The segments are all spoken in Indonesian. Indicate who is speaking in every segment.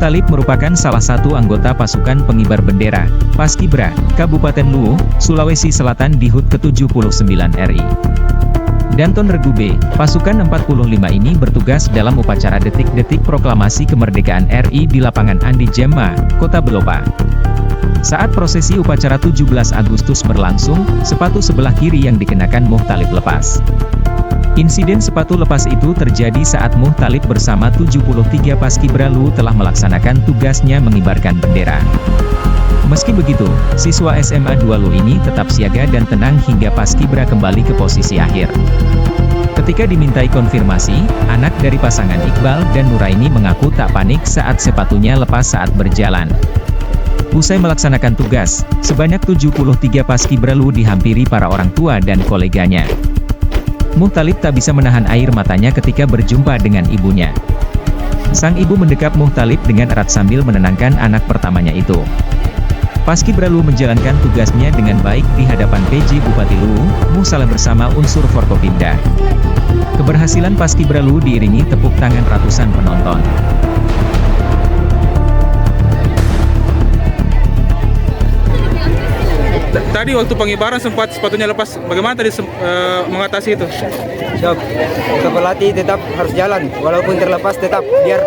Speaker 1: Muhtalib merupakan salah satu anggota pasukan pengibar bendera, Paskibra, Kabupaten Luwu, Sulawesi Selatan di HUT ke-79 RI. Danton Regube, pasukan 45 ini bertugas dalam upacara detik-detik proklamasi kemerdekaan RI di lapangan Andi Jemma, Kota Belopa. Saat prosesi upacara 17 Agustus berlangsung, sepatu sebelah kiri yang dikenakan Muhtalib lepas. Insiden sepatu lepas itu terjadi saat Muhtalib bersama 73 Paskibra Luwu telah melaksanakan tugasnya mengibarkan bendera. Meski begitu, siswa SMA 2 Luwu ini tetap siaga dan tenang hingga Paskibra kembali ke posisi akhir. Ketika dimintai konfirmasi, anak dari pasangan Iqbal dan Nuraini mengaku tak panik saat sepatunya lepas saat berjalan. Usai melaksanakan tugas, sebanyak 73 Paskibra Luwu dihampiri para orang tua dan koleganya. Muhtalib tak bisa menahan air matanya ketika berjumpa dengan ibunya. Sang ibu mendekap Muhtalib dengan erat sambil menenangkan anak pertamanya itu. Paskibra Luwu menjalankan tugasnya dengan baik di hadapan PJ Bupati Luwu, Muhsalem bersama unsur Forkopimda. Keberhasilan Paskibra Luwu diiringi tepuk tangan ratusan penonton.
Speaker 2: Tadi waktu pengibaran sempat sepatunya lepas. Bagaimana tadi mengatasi itu?
Speaker 3: Siap. Untuk pelatih tetap harus jalan, walaupun terlepas tetap biar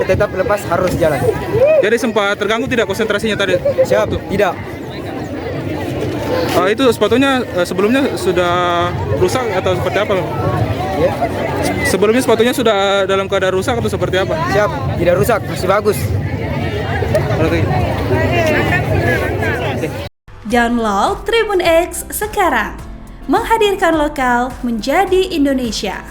Speaker 3: tetap lepas harus jalan.
Speaker 2: Jadi sempat terganggu tidak konsentrasinya tadi?
Speaker 3: Siap. Tidak.
Speaker 2: Itu sepatunya sebelumnya sudah rusak atau seperti apa?
Speaker 3: Ya.
Speaker 2: Sebelumnya sepatunya sudah dalam keadaan rusak atau seperti apa?
Speaker 3: Siap. Tidak rusak, masih bagus.
Speaker 2: Oke.
Speaker 4: Download Tribun X sekarang, menghadirkan lokal menjadi Indonesia.